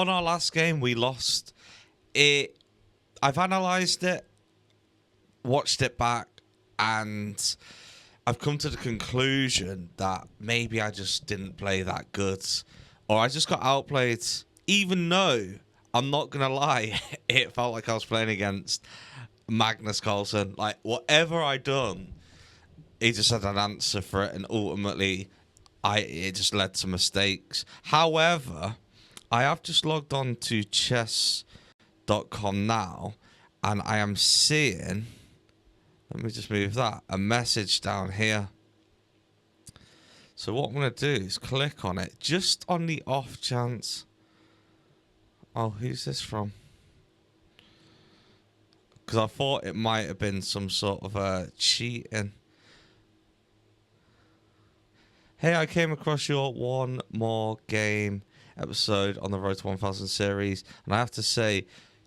on our last game, we lost. I've analysed it, watched it back, and I've come to the conclusion that maybe I just didn't play that good, or I just got outplayed. Even though, I'm not going to lie, it felt like I was playing against Magnus Carlsen. Like, whatever I done, he just had an answer for it, and ultimately, it just led to mistakes. However, I have just logged on to chess.com now, and I am seeing, let me just move that, a message down here. So what I'm going to do is click on it, just on the off chance. Oh, who's this from? Because I thought it might have been some sort of cheating. Hey, I came across your One More Game episode on the Road to 1000 series, and I have to say,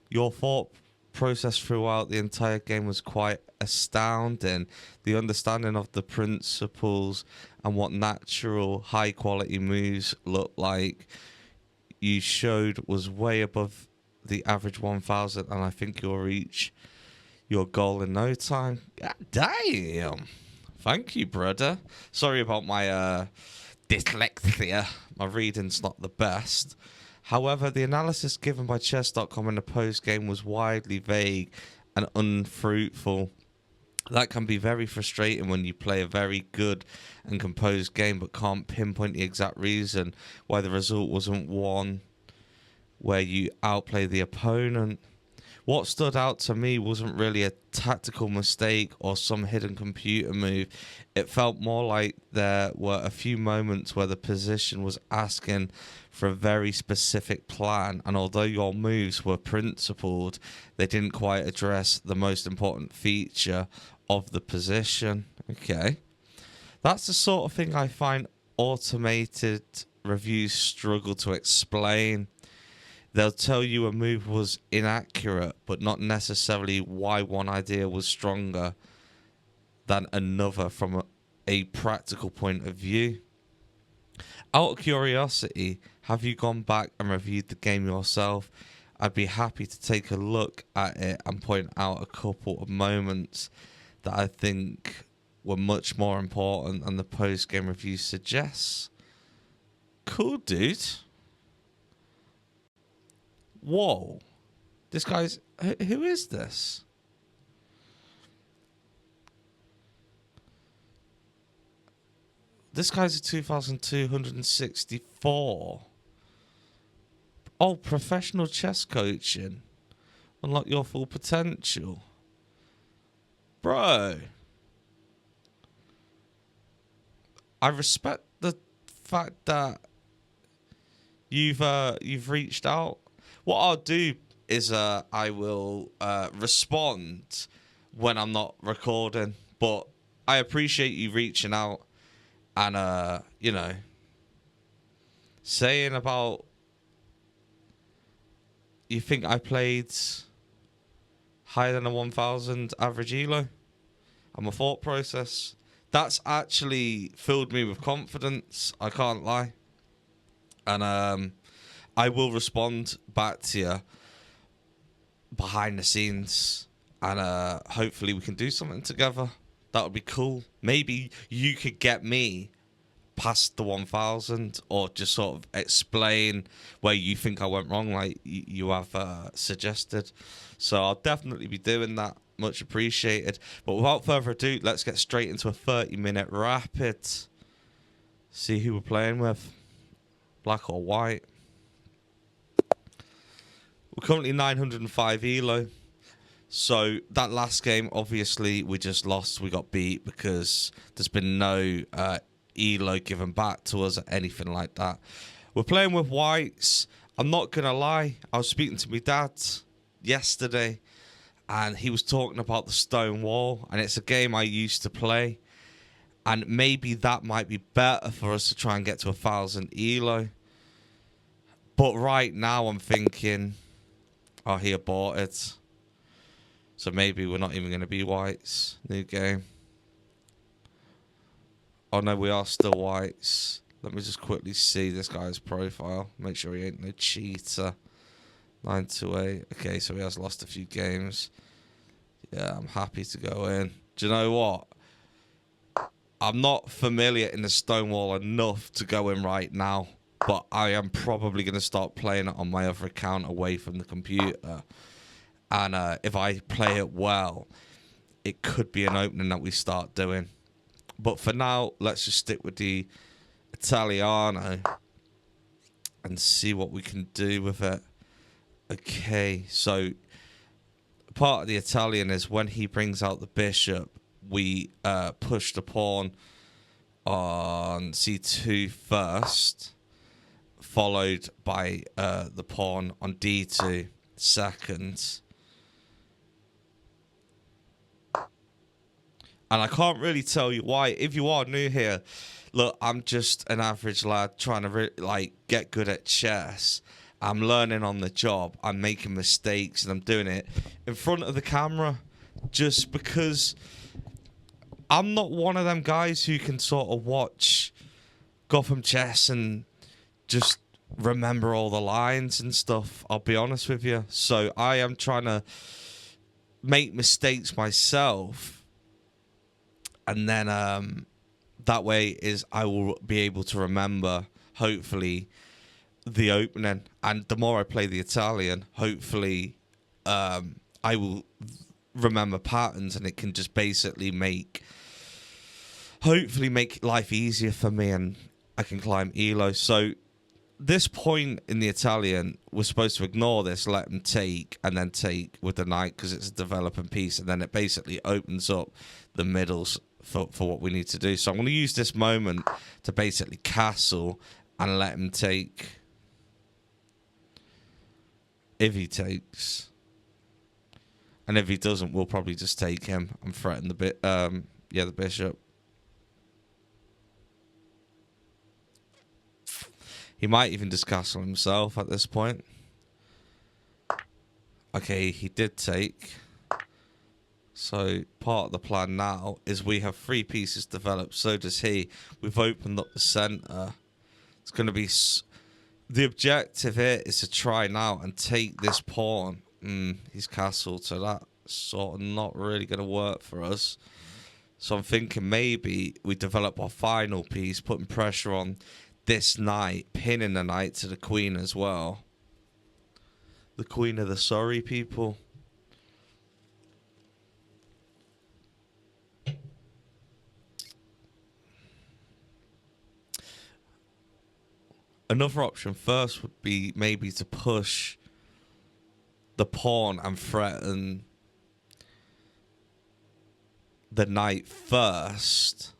your thought process throughout the entire game was quite astounding. The understanding of the principles and what natural, high-quality moves look like you showed was way above the average 1000, and I think you'll reach your goal in no time. God damn. Thank you, brother. Sorry about my dyslexia. My reading's not the best. However, the analysis given by chess.com in the post-game was widely vague and unfruitful. That can be very frustrating when you play a very good and composed game but can't pinpoint the exact reason why the result wasn't one where you outplay the opponent. What stood out to me wasn't really a tactical mistake or some hidden computer move. It felt more like there were a few moments where the position was asking for a very specific plan, and although your moves were principled, they didn't quite address the most important feature of the position. Okay. That's the sort of thing I find automated reviews struggle to explain. They'll tell you a move was inaccurate, but not necessarily why one idea was stronger than another from a practical point of view. Out of curiosity, have you gone back and reviewed the game yourself? I'd be happy to take a look at it and point out a couple of moments that I think were much more important than the post-game review suggests. Cool, dude. Whoa. This guy's... Who is this? This guy's a 2,264. Oh, professional chess coaching. Unlock your full potential. Bro. I respect the fact that you've reached out. What I'll do is I will respond when I'm not recording, but I appreciate you reaching out and you know, saying about you think I played higher than a 1000 average elo and my thought process. That's actually filled me with confidence, I can't lie. And I will respond back to you behind the scenes, and hopefully we can do something together. That would be cool. Maybe you could get me past the 1000, or just sort of explain where you think I went wrong, like you have suggested. So I'll definitely be doing that. Much appreciated. But without further ado, let's get straight into a 30-minute rapid. See who we're playing with. Black or white. We're currently 905 elo. So that last game, obviously, we just lost. We got beat because there's been no elo given back to us or anything like that. We're playing with whites. I'm not going to lie. I was speaking to my dad yesterday, and he was talking about the stone wall, and it's a game I used to play. And maybe that might be better for us to try and get to 1000 elo. But right now I'm thinking, oh, he aborted. So maybe we're not even going to be whites. New game. Oh no, we are still whites. Let me just quickly see this guy's profile. Make sure he ain't no cheater. 9-8. Okay, so he has lost a few games. Yeah, I'm happy to go in. Do you know what? I'm not familiar in the Stonewall enough to go in right now, but I am probably going to start playing it on my other account away from the computer. And if I play it well, it could be an opening that we start doing. But for now, let's just stick with the Italiano and see what we can do with it. Okay, so part of the Italian is when he brings out the bishop, we push the pawn on c2 first, followed by the pawn on d2 second. And I can't really tell you why. If you are new here, look, I'm just an average lad trying to get good at chess. I'm learning on the job. I'm making mistakes, and I'm doing it in front of the camera just because I'm not one of them guys who can sort of watch Gotham Chess and just remember all the lines and stuff. I'll be honest with you. So I am trying to make mistakes myself, and then that way is I will be able to remember, hopefully, the opening. And the more I play the Italian, hopefully I will remember patterns, and it can just basically hopefully make life easier for me, and I can climb elo. So this point in the Italian, we're supposed to ignore this, let them take, and then take with the knight because it's a developing piece, and then it basically opens up the middles for what we need to do. So I'm going to use this moment to basically castle and let him take if he takes. And if he doesn't, we'll probably just take him and threaten the bishop. He might even just castle himself at this point. Okay, he did take. So part of the plan now is we have 3 pieces developed. So does he. We've opened up the center. It's going to be... The objective here is to try now and take this pawn. He's castled, so that's sort of not really going to work for us. So I'm thinking maybe we develop our final piece, putting pressure on this knight, pinning the knight to the queen as well. The queen of the sorry people. Another option first would be maybe to push the pawn and threaten the knight first.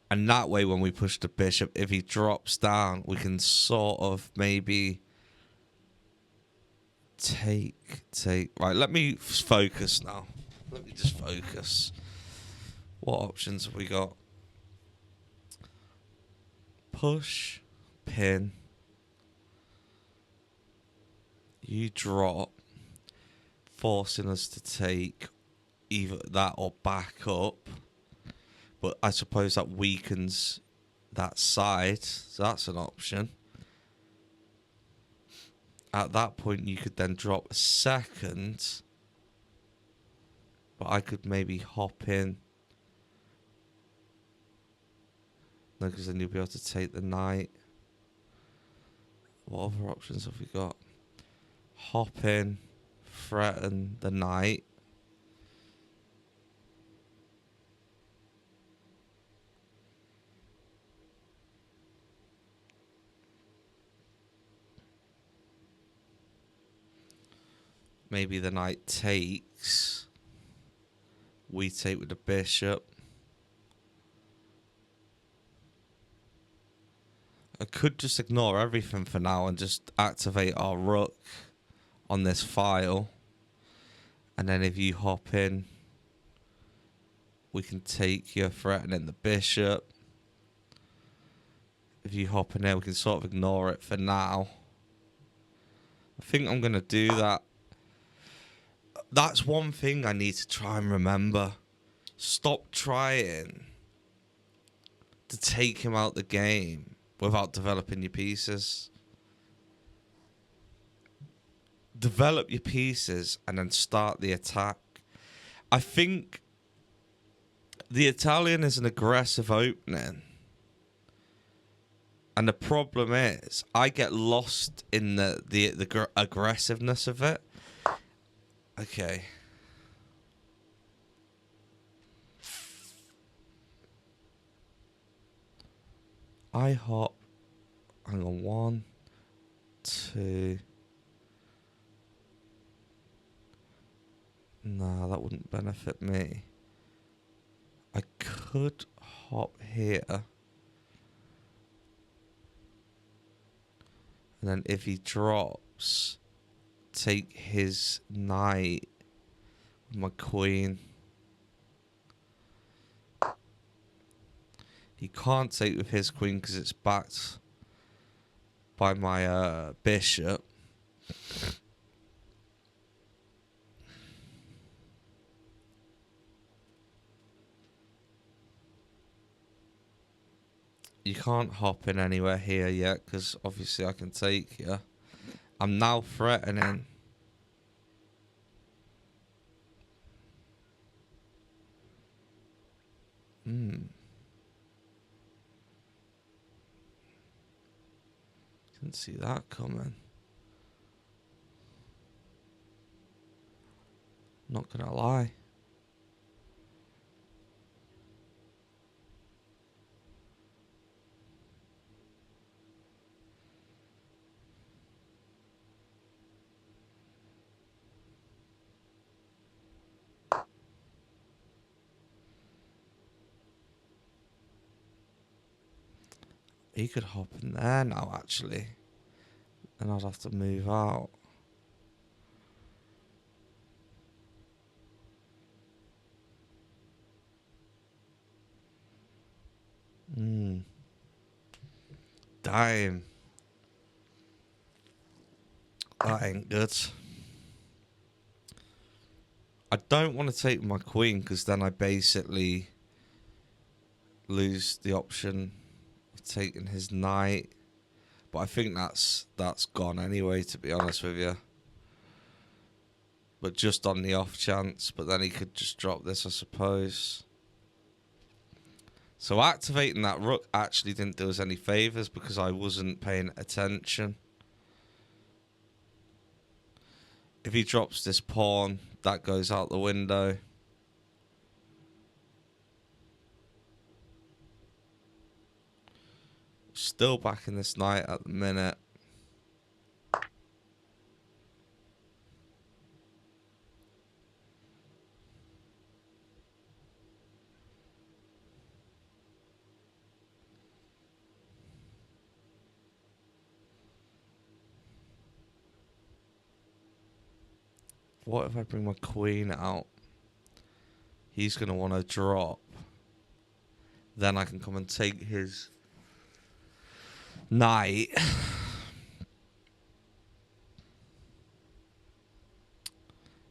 And that way, when we push the bishop, if he drops down, we can sort of maybe take. Right, let me focus now. Let me just focus. What options have we got? Push, pin. You drop, forcing us to take either that or back up. But I suppose that weakens that side, so that's an option. At that point, you could then drop a second. But I could maybe hop in. No, because then you'll be able to take the knight. What other options have we got? Hop in, threaten the knight. Maybe the knight takes. We take with the bishop. I could just ignore everything for now and just activate our rook on this file. And then if you hop in, we can take your threatening the bishop. If you hop in there, we can sort of ignore it for now. I think I'm going to do that. That's one thing I need to try and remember. Stop trying to take him out the game without developing your pieces. develop your pieces and then start the attack. I think the Italian is an aggressive opening. And the problem is, I get lost in the aggressiveness of it. Okay. I hop. Hang on. 1, 2. Nah, that wouldn't benefit me. I could hop here. And then if he drops, take his knight with my queen. He can't take with his queen because it's backed by my bishop. You can't hop in anywhere here yet because obviously I can take you. I'm now threatening. Didn't see that coming. Not gonna lie. He could hop in there now, actually. And I'd have to move out. Damn. That ain't good. I don't want to take my queen because then I basically lose the option of taking his knight. But I think that's gone anyway, to be honest with you. But just on the off chance. But then he could just drop this, I suppose. So activating that rook actually didn't do us any favours because I wasn't paying attention. If he drops this pawn, that goes out the window. Still backing this knight at the minute. What if I bring my queen out? He's going to want to drop. Then I can come and take his knight.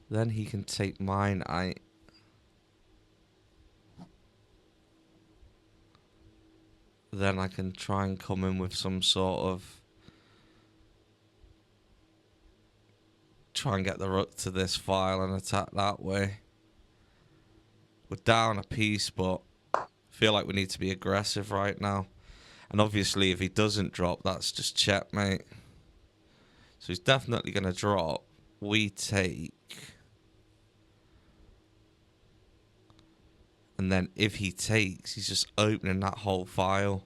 Then he can take my knight. Then I can try and come in with some sort of... Try and get the rook to this file and attack that way. We're down a piece, but I feel like we need to be aggressive right now. And obviously, if he doesn't drop, that's just checkmate. So he's definitely going to drop. We take. And then if he takes, he's just opening that whole file.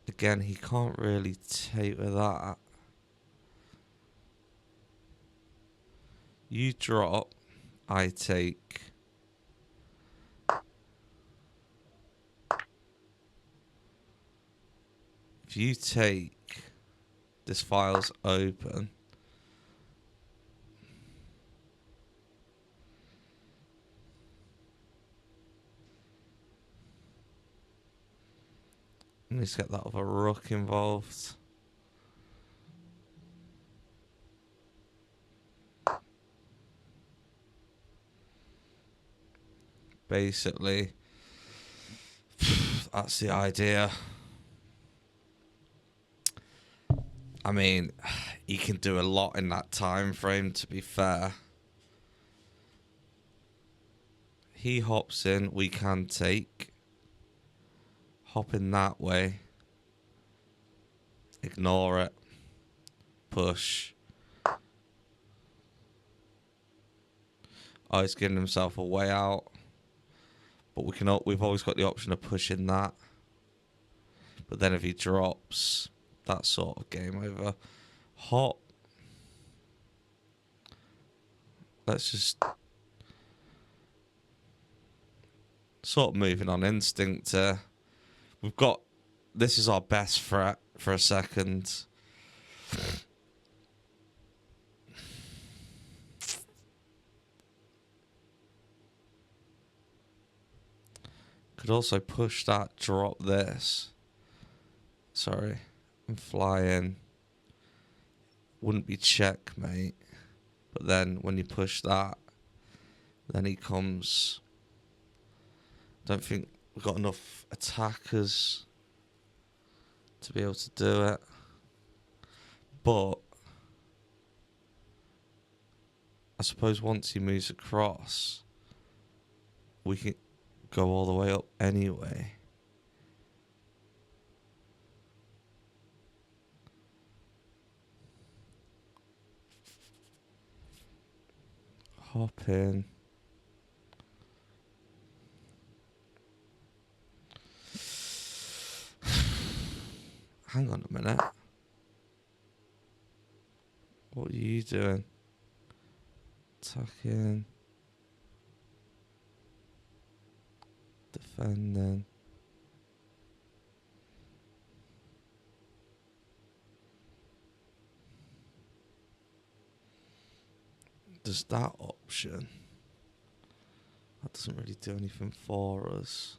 Again, he can't really take with that. You drop, I take. If you take, this file's open. Let's get that other rook involved. Basically, that's the idea. I mean, he can do a lot in that time frame, to be fair. He hops in, we can take. Hop in that way. Ignore it. Push. Oh, he's giving himself a way out. But we've always got the option of pushing that. But then if he drops, that's sort of game over. Hop. Let's just sort of moving on instinct here. This is our best threat for a second. Could also push that, drop this. Sorry, and fly in. Wouldn't be checkmate. But then when you push that, then he comes. Don't think we've got enough attackers to be able to do it. But I suppose once he moves across, we can go all the way up anyway. Hop in. Hang on a minute. What are you doing? Attacking. Defending. Does that option? That doesn't really do anything for us.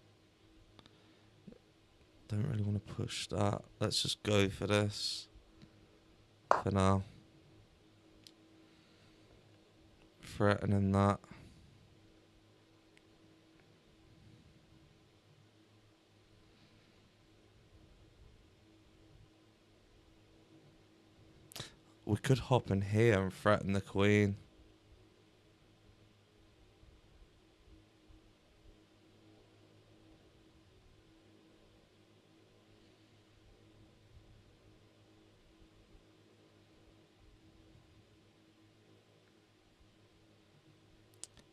Don't really want to push that. Let's just go for this. For now. Threatening that. We could hop in here and threaten the queen.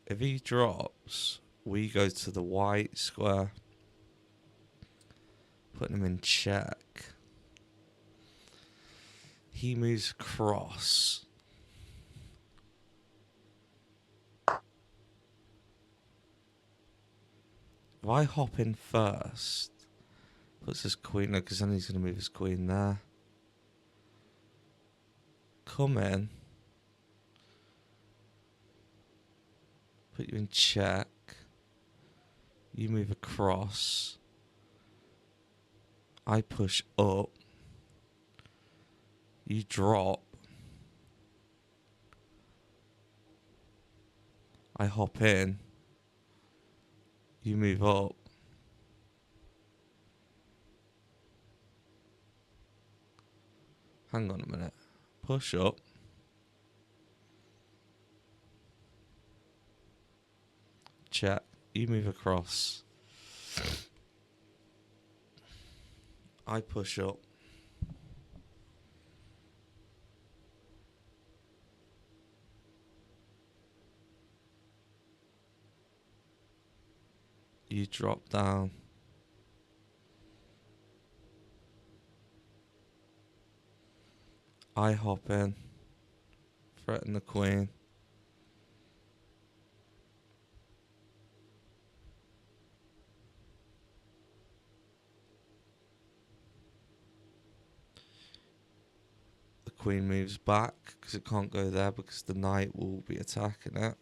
If he drops, we go to the white square. Putting him in check. He moves across. If I hop in first, puts his queen there, because then he's going to move his queen there. Come in. Put you in check. You move across. I push up. You drop. I hop in. You move up. Hang on a minute. Push up. Check. You move across. I push up. You drop down. I hop in. Threaten the queen. The queen moves back because it can't go there because the knight will be attacking it.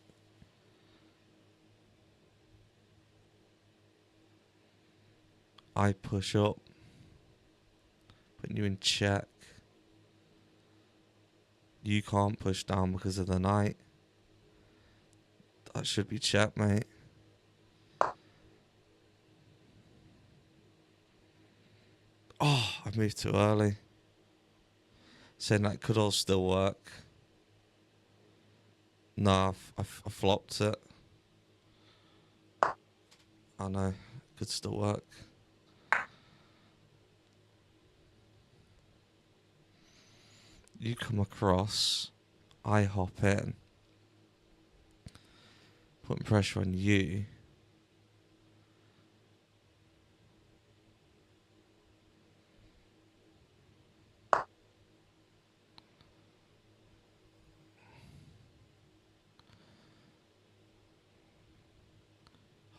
I push up. Putting you in check. You can't push down because of the knight. That should be checkmate. I moved too early. Saying that could all still work. No, I flopped it. I know. Could still work. You come across. I hop in. Putting pressure on you.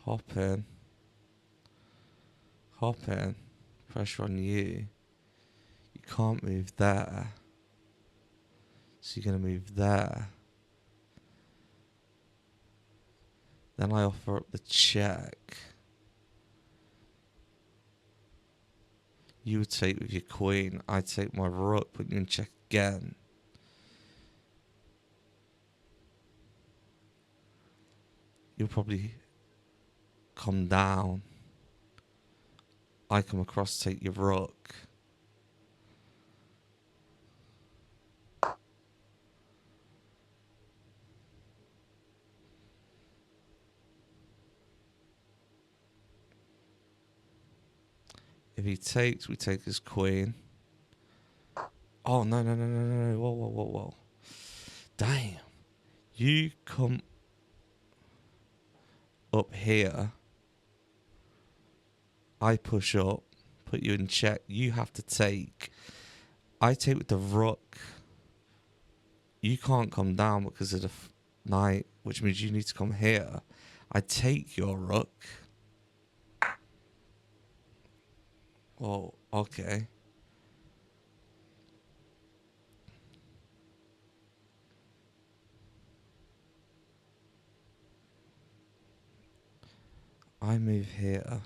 Hop in. Hop in. Pressure on you. You can't move there. So you're going to move there. Then I offer up the check. You would take with your queen. I take my rook, put you in check again. You'll probably come down. I come across, take your rook. If he takes, we take his queen. Oh, no. Whoa. Damn. You come up here. I push up, put you in check. You have to take. I take with the rook. You can't come down because of the knight, which means you need to come here. I take your rook. Oh, okay. I move here.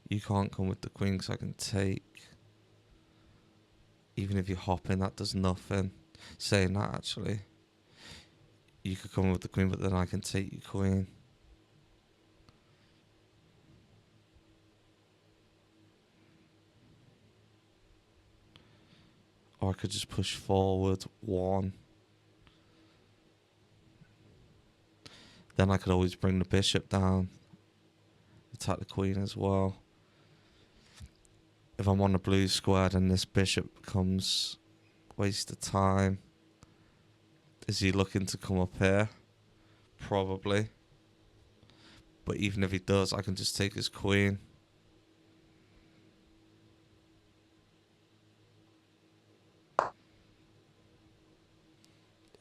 You can't come with the queen because I can take. Even if you hop in, that does nothing. Saying that, actually. You could come with the queen, but then I can take your queen. Or I could just push forward one. Then I could always bring the bishop down. Attack the queen as well. If I'm on the blue square, then this bishop becomes waste of time. Is he looking to come up here? Probably. But even if he does, I can just take his queen.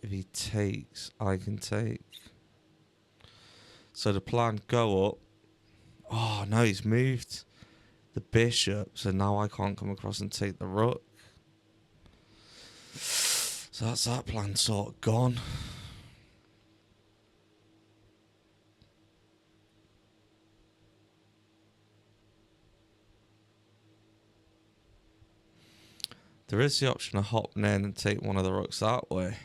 If he takes, I can take. So the plan, go up. Oh, no, he's moved the bishop. So now I can't come across and take the rook. So that's that plan sort of gone. There is the option of hopping in and take one of the rooks that way.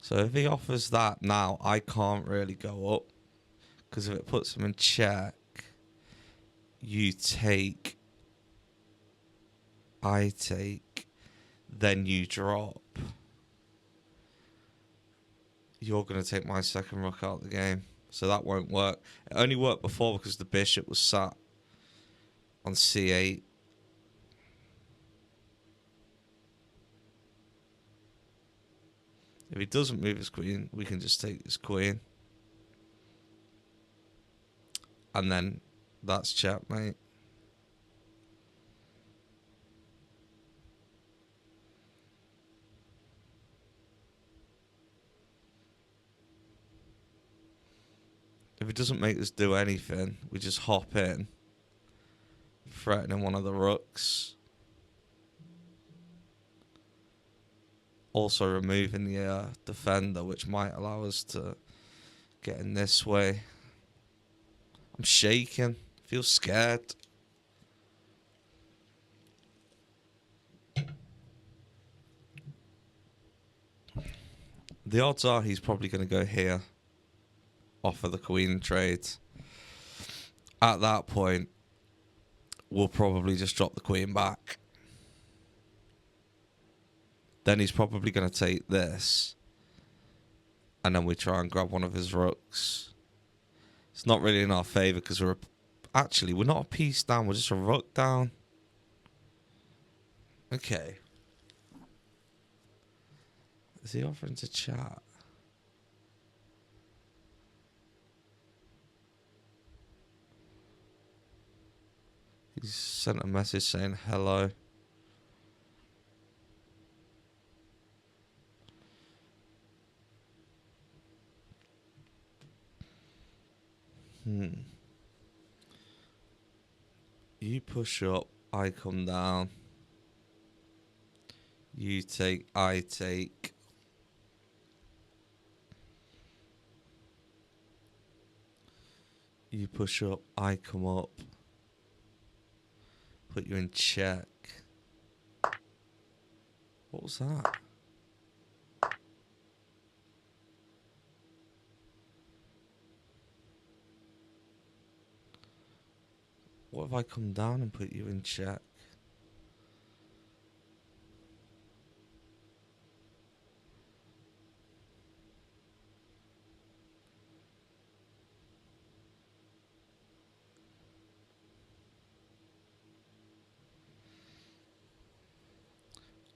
So if he offers that now, I can't really go up. Because if it puts him in check, you take, I take, then you drop. You're going to take my second rook out of the game. So that won't work. It only worked before because the bishop was sat on c8. If he doesn't move his queen, we can just take his queen. And then that's checkmate. If he doesn't make us do anything, we just hop in, threatening one of the rooks. Also removing the defender, which might allow us to get in this way. I'm shaking. Feel scared. The odds are he's probably going to go here. Offer the queen trade. At that point, we'll probably just drop the queen back. Then he's probably going to take this. And then we try and grab one of his rooks. It's not really in our favour because we're... Actually, we're not a piece down. We're just a rook down. Okay. Is he offering to chat? He's sent a message saying hello. You push up, I come down. You take, I take. You push up, I come up. Put you in check. What was that? What if I come down and put you in check?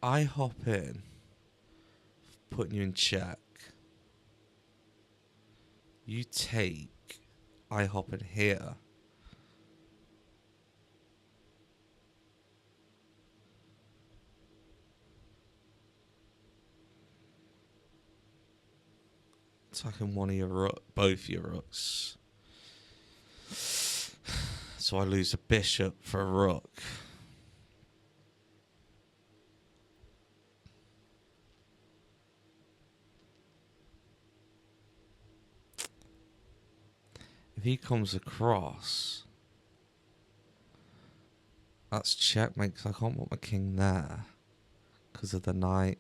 I hop in, putting you in check. You take, I hop in here. Attacking one of your both your rooks. So I lose a bishop for a rook. If he comes across, that's checkmate because I can't put my king there because of the knight.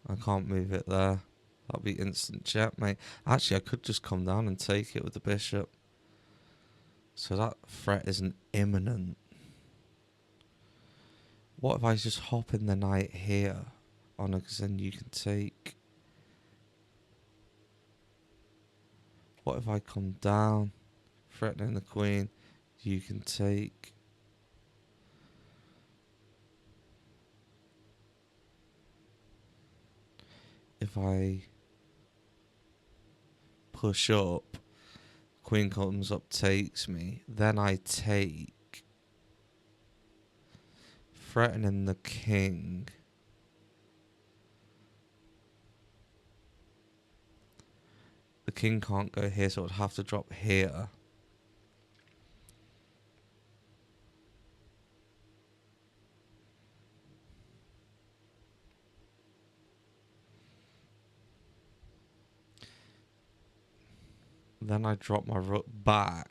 I can't move it there. That'll be instant checkmate. Actually, I could just come down and take it with the bishop. So that threat isn't imminent. What if I just hop in the knight here? On a, because then you can take. What if I come down, threatening the queen? You can take. If I push up, queen comes up, takes me. Then I take, threatening the king. The king can't go here, so it would have to drop here. Then I drop my rook back.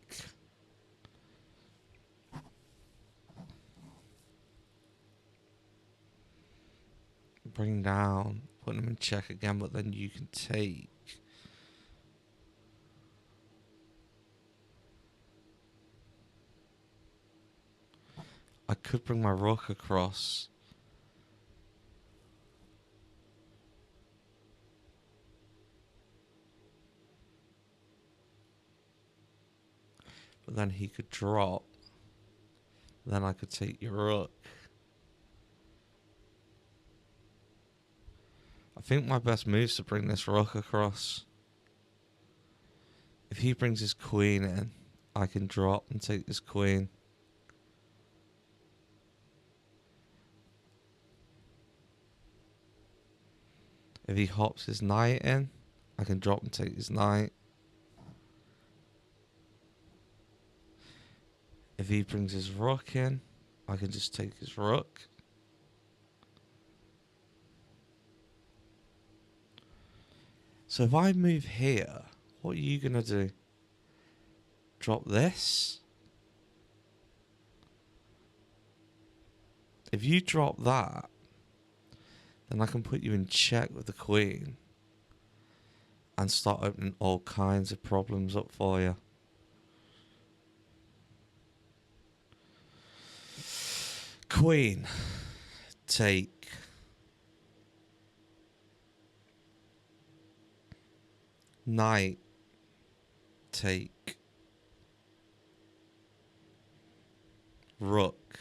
Bring down, put him in check again, but then you can take. I could bring my rook across. But then he could drop. Then I could take your rook. I think my best move is to bring this rook across. If he brings his queen in, I can drop and take this queen. If he hops his knight in, I can drop and take his knight. If he brings his rook in, I can just take his rook. So if I move here, what are you going to do? drop this. If you drop that, then I can put you in check with the queen and start opening all kinds of problems up for you. Queen, take. Knight, take. Rook,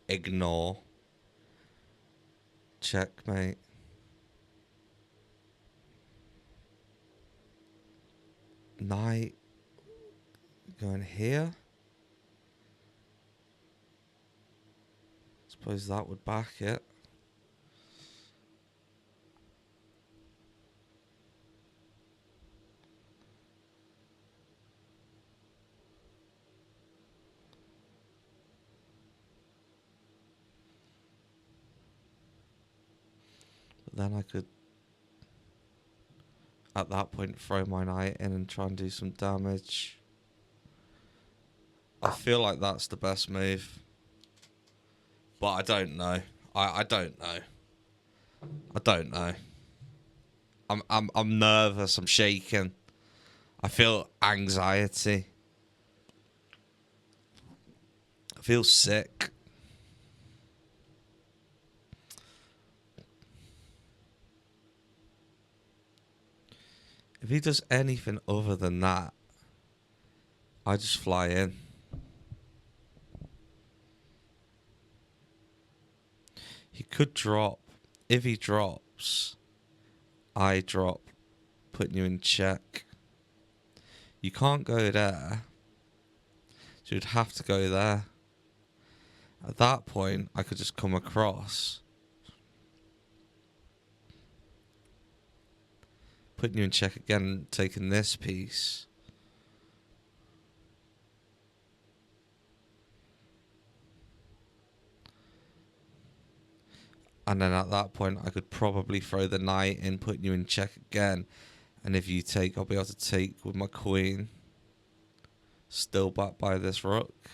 ignore. Checkmate. Knight, going here. Suppose that would back it. But then I could, at that point, throw my knight in and try and do some damage. I feel like that's the best move. But I don't know. I don't know. I don't know. I'm nervous. I'm shaking. I feel anxiety. I feel sick. If he does anything other than that, I just fly in. He could drop. If he drops, I drop, putting you in check. You can't go there. So you'd have to go there. At that point, I could just come across, putting you in check again, taking this piece. And then at that point, I could probably throw the knight in, putting you in check again. And if you take, I'll be able to take with my queen. Still backed by this rook.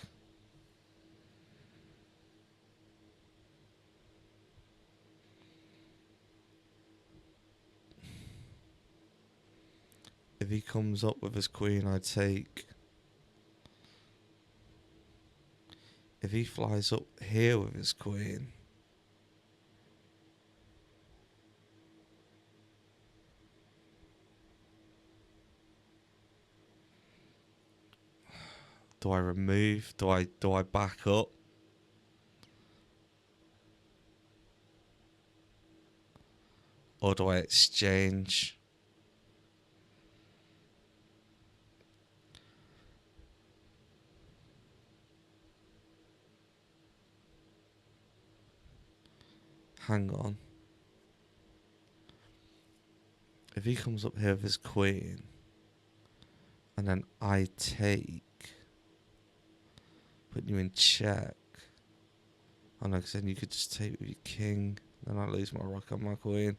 If he comes up with his queen, I take. If he flies up here with his queen, do I remove? Do I back up? Or do I exchange? Hang on. If he comes up here with his queen, and then I take, putting you in check. Oh no, because then you could just take with your king. Then I lose my rook and my queen.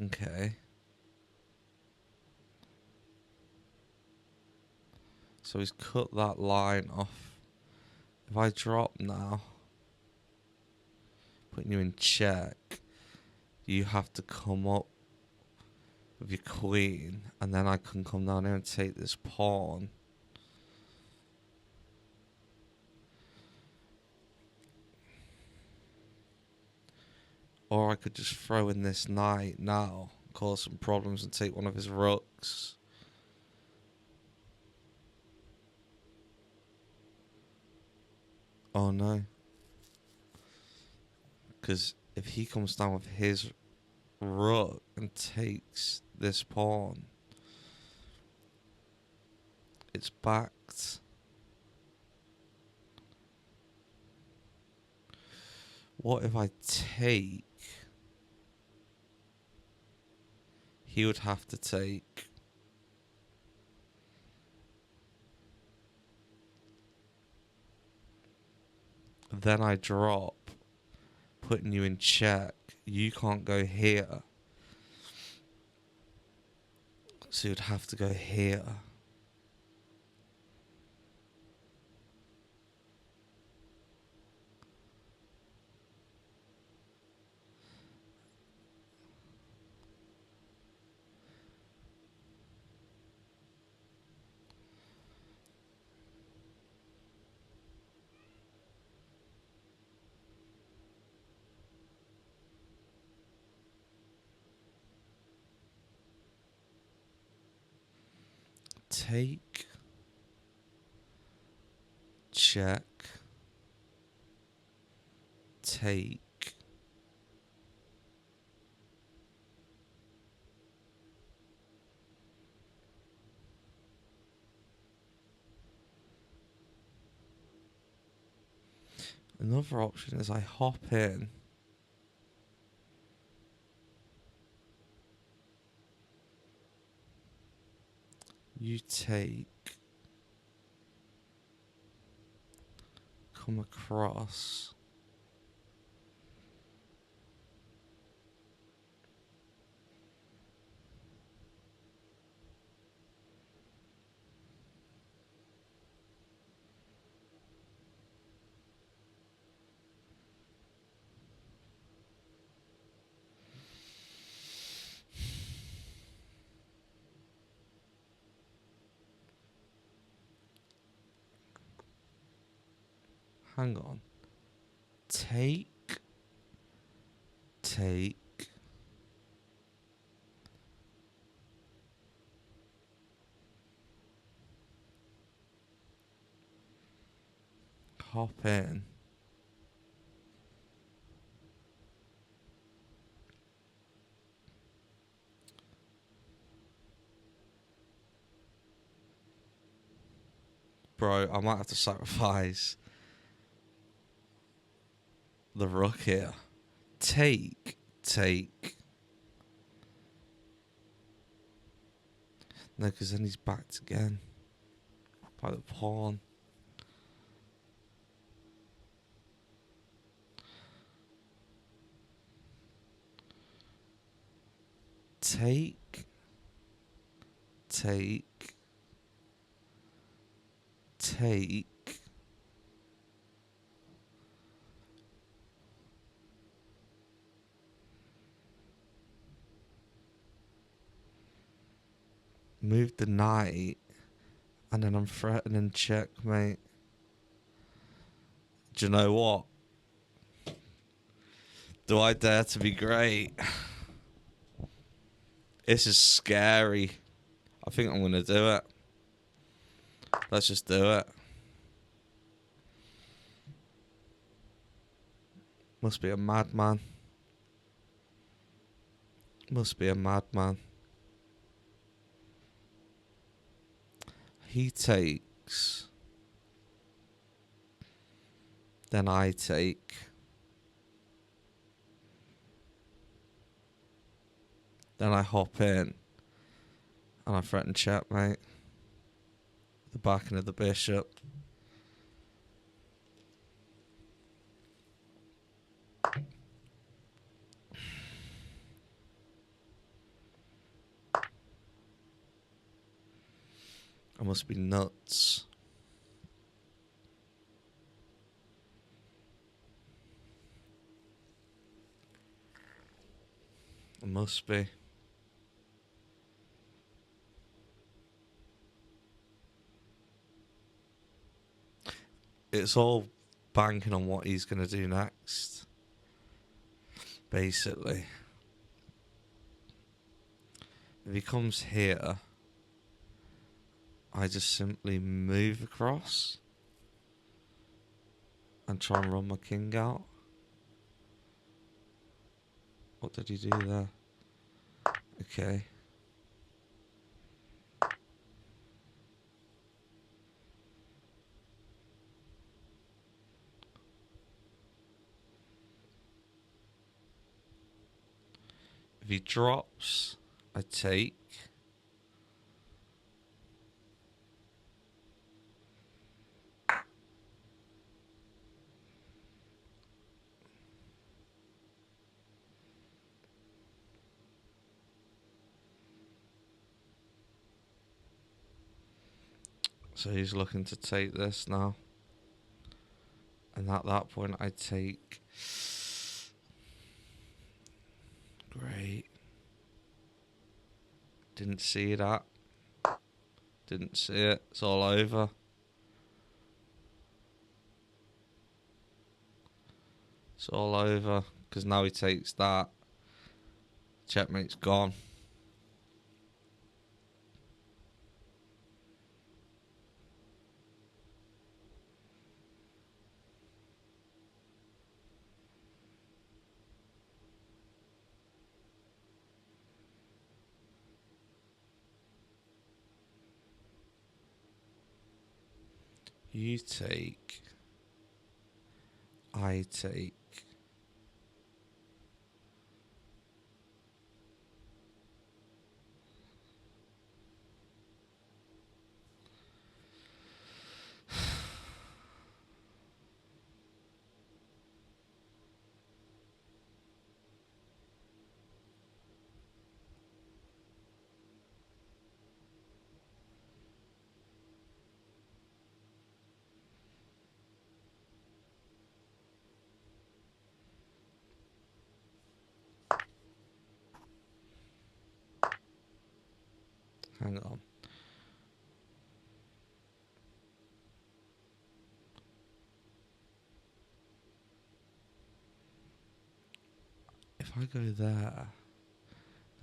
Okay. So he's cut that line off. If I drop now, putting you in check, you have to come up with your queen, and then I can come down here and take this pawn. Or I could just throw in this knight now, cause some problems and take one of his rooks. Oh no. Because if he comes down with his rook and takes this pawn, it's backed. What if I take? He would have to take. Then I drop, putting you in check. You can't go here. So you'd have to go here. Take, check, take. Another option is I hop in. You take, come across. Hang on. Take, take. Hop in. Bro, I might have to sacrifice the rook here. Take, take. No, because then he's backed again by the pawn. Take, take, take. Move the knight, and then I'm threatening checkmate. Do you know what? Do I dare to be great? This is scary. I think I'm going to do it. Let's just do it. Must be a madman. Must be a madman. He takes. Then I take. Then I hop in. And I threaten checkmate. The backing of the bishop. I must be nuts. I must be. It's all banking on what he's going to do next. Basically. If he comes here, I just simply move across and try and run my king out. What did he do there? Okay. If he drops, I take. So he's looking to take this now. And at that point, I take... Great. Didn't see that. Didn't see it. It's all over. It's all over. Because now he takes that. Checkmate's gone. You take. I take. Hang on. If I go there,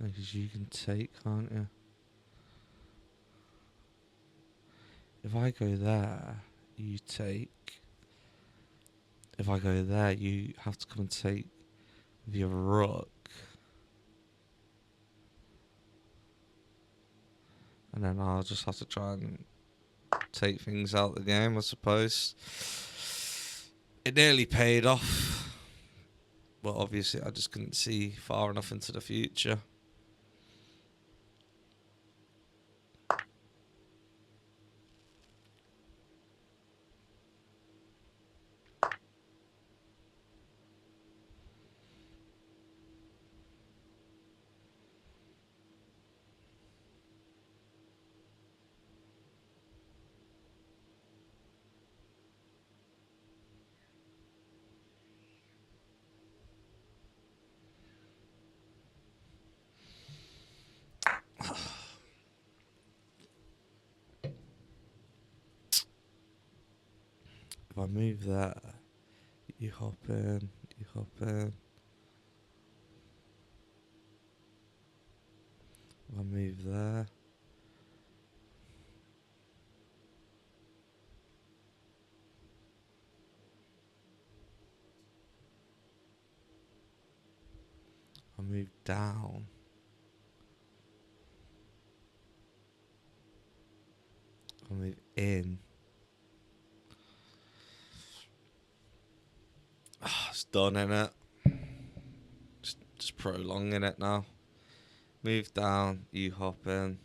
because you can take, can't you? If I go there, you take. If I go there, you have to come and take the rook. And then I'll just have to try and take things out of the game, I suppose. It nearly paid off. But obviously I just couldn't see far enough into the future. If I move that, you hop in, you hop in. If I move there. I move down. I move in. Oh, it's done, innit? Just prolonging it now. Move down, you hop in.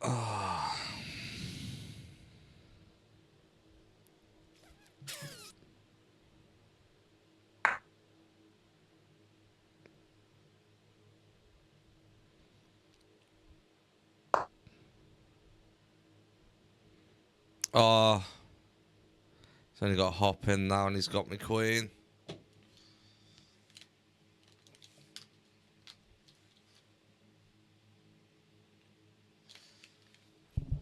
Oh. Oh. He's only got a hop in now and he's got me queen.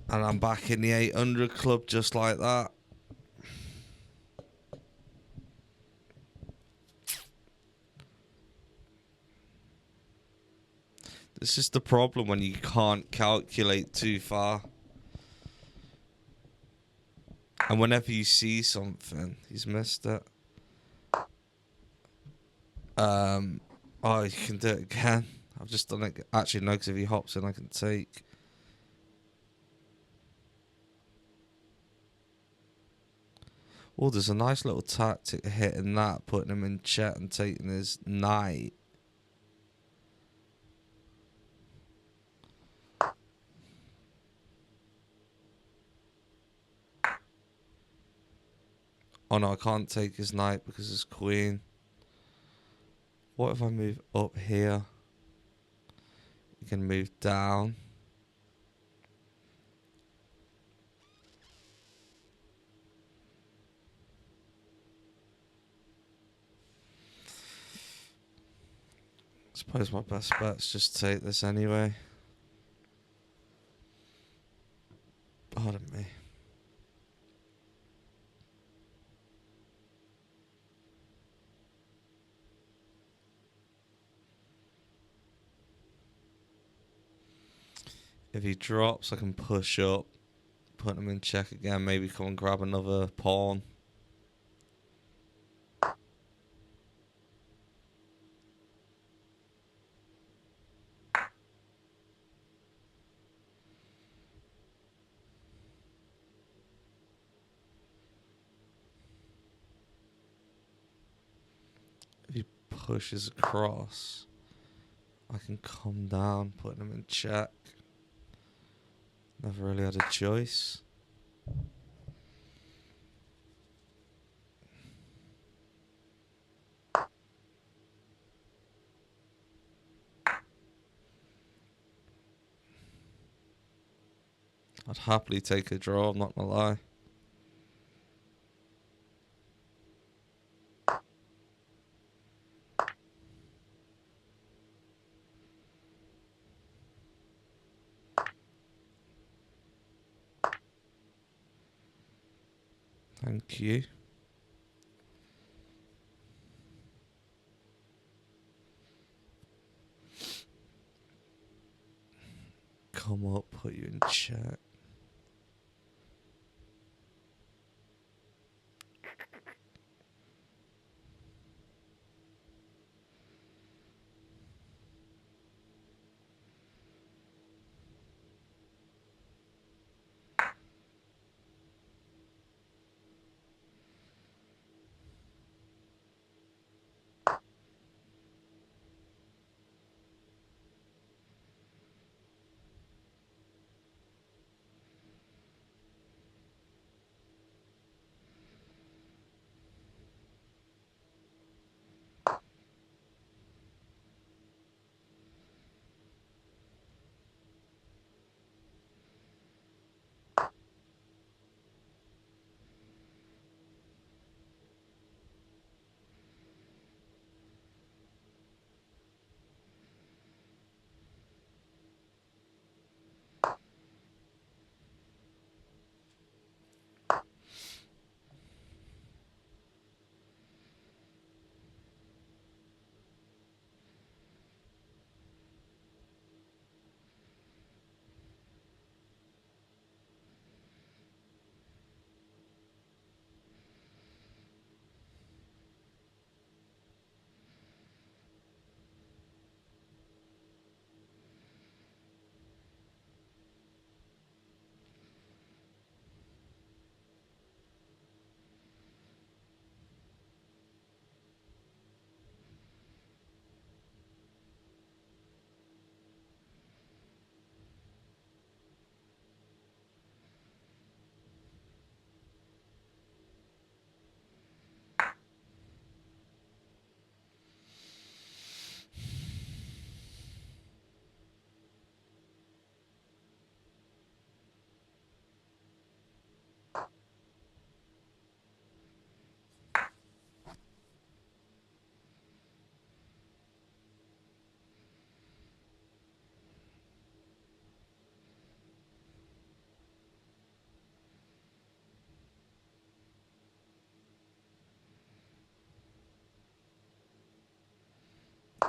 And I'm back in the 800 club just like that. This is the problem when you can't calculate too far. And whenever you see something, he's missed it. Oh, you can do it again. I've just done it. Actually, no, because if he hops in, I can take. Oh, there's a nice little tactic hitting that, putting him in check and taking his knight. Oh no, I can't take his knight because his queen. What if I move up here? You can move down. I suppose my best bet's just take this anyway. Pardon me. If he drops, I can push up, put him in check again, maybe come and grab another pawn. If he pushes across, I can come down, putting him in check. Never really had a choice. I'd happily take a draw, I'm not gonna lie. Thank you. Come up, put you in check.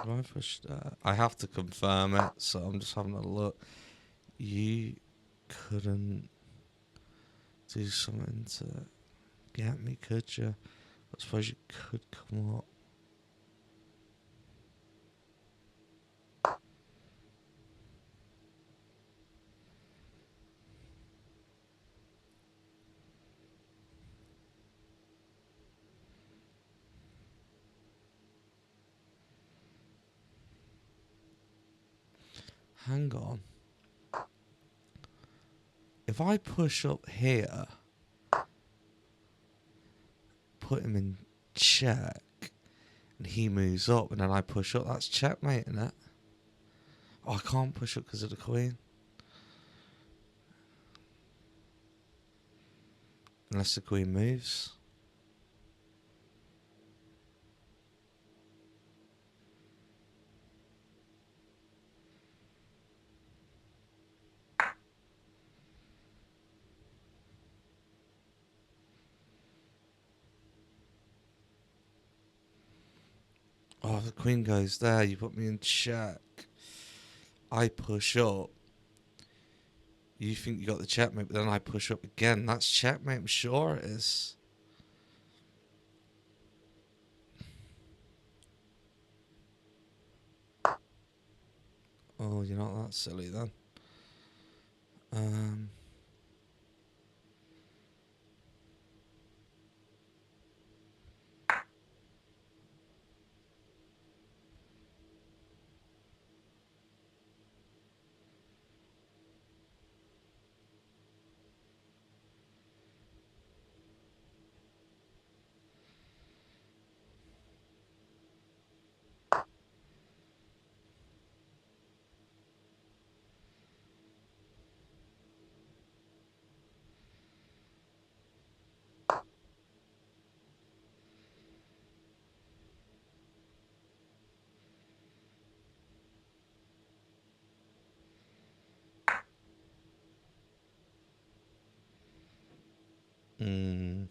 Do I push that? I have to confirm it, so I'm just having a look. You couldn't do something to get me, could you? I suppose you could come up. Hang on. If I push up here, put him in check, and he moves up, and then I push up, that's checkmate, isn't it? Oh, I can't push up because of the queen. Unless the queen moves. Oh, the queen goes there. You put me in check. I push up. You think you got the checkmate, but then I push up again. That's checkmate. I'm sure it is. Oh, you're not that silly then. Um. Mm,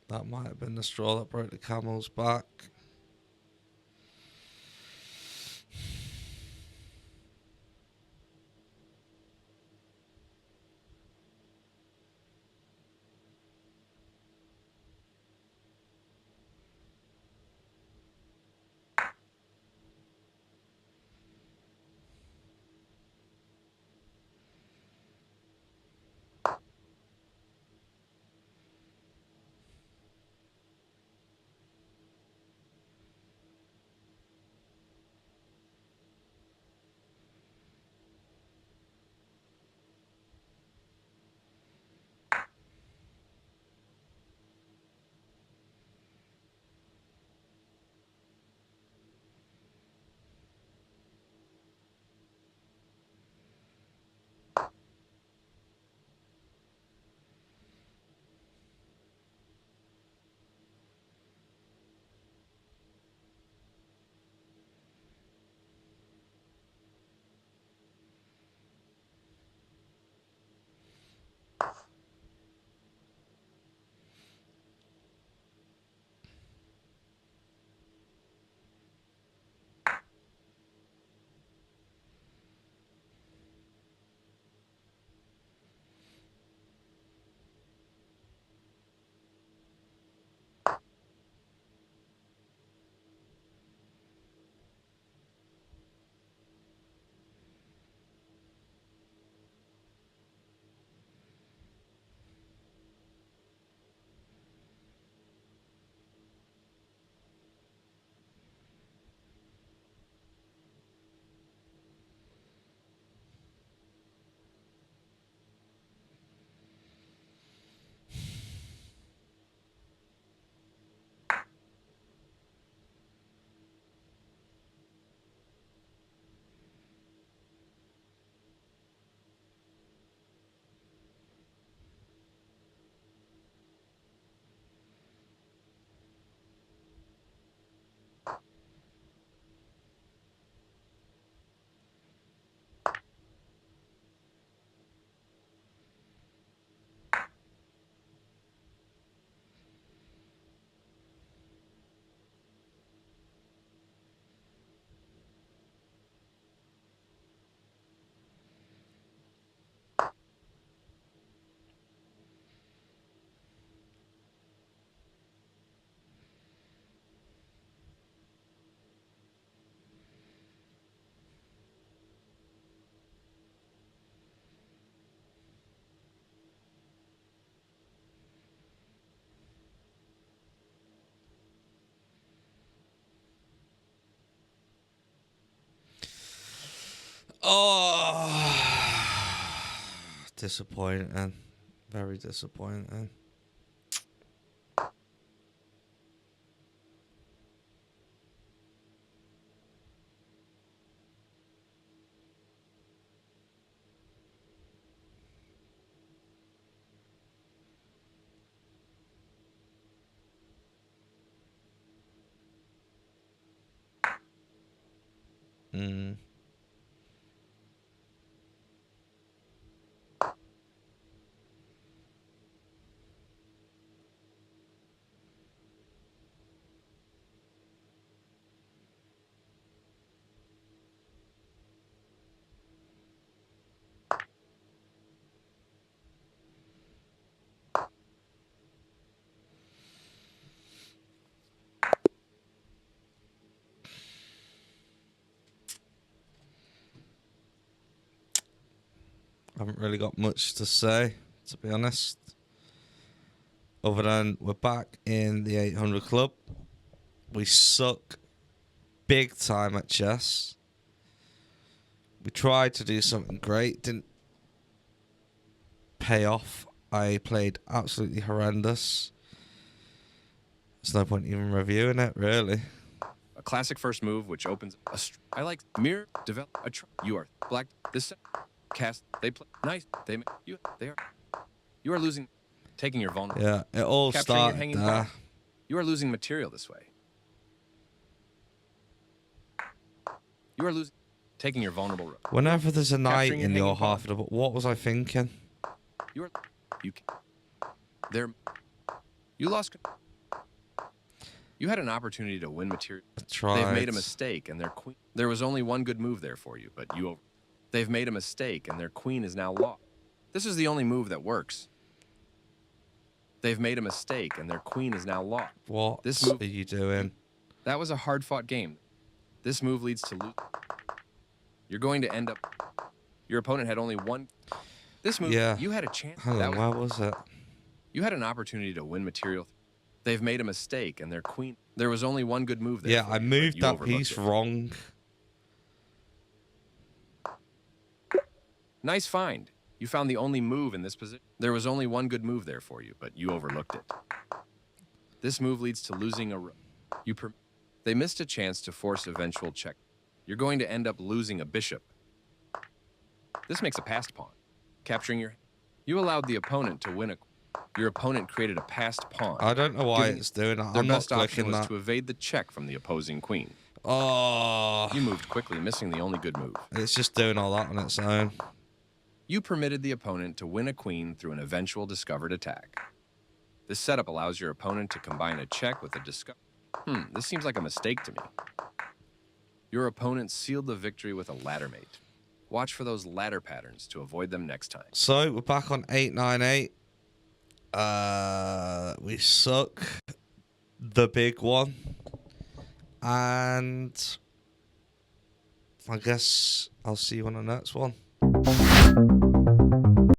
that might have been the straw that broke the camel's back. Oh, disappointing. Very disappointing. Mm. I haven't really got much to say, to be honest. Other than we're back in the 800 club. We suck big time at chess. We tried to do something great, didn't pay off. I played absolutely horrendous. There's no point even reviewing it, really. A classic first move, which opens a. I like mirror develop a. You are black. This cast. They play nice. They you. They are. You are losing. Taking your vulnerable. Yeah, it all Capturing your started hanging there. pawn. You are losing material this way. You are losing. Taking your vulnerable rook. Whenever there's a knight Capturing in your your hanging half of the book, what was I thinking? You are. You. There. You lost. You had an opportunity to win material. They've made a mistake, and their queen. There was only one good move there for you, but you. They've made a mistake, and their queen is now lost. This is the only move that works. They've made a mistake, and their queen is now lost. What this move, are you doing? That was a hard-fought game. This move leads to lose. You're going to end up. Your opponent had only one. This move, yeah. You had a chance. Hang on, where was it? You had an opportunity to win material. They've made a mistake, and their queen. There was only one good move there. Yeah, I moved that piece wrong. Nice find. You found the only move in this position. There was only one good move there for you, but you overlooked it. This move leads to losing a rook. They missed a chance to force eventual check. You're going to end up losing a bishop. This makes a passed pawn. Capturing your. You allowed the opponent to win a. Your opponent created a passed pawn. I don't know why it's doing it. I'm not best option clicking was that. to evade the check from the opposing queen. Oh. You moved quickly, missing the only good move. It's just doing all that on its own. You permitted the opponent to win a queen through an eventual discovered attack. This setup allows your opponent to combine a check with a discover. This seems like a mistake to me. Your opponent sealed the victory with a ladder mate. Watch for those ladder patterns to avoid them next time. So we're back on 898. We suck the big one. And I guess I'll see you on the next one.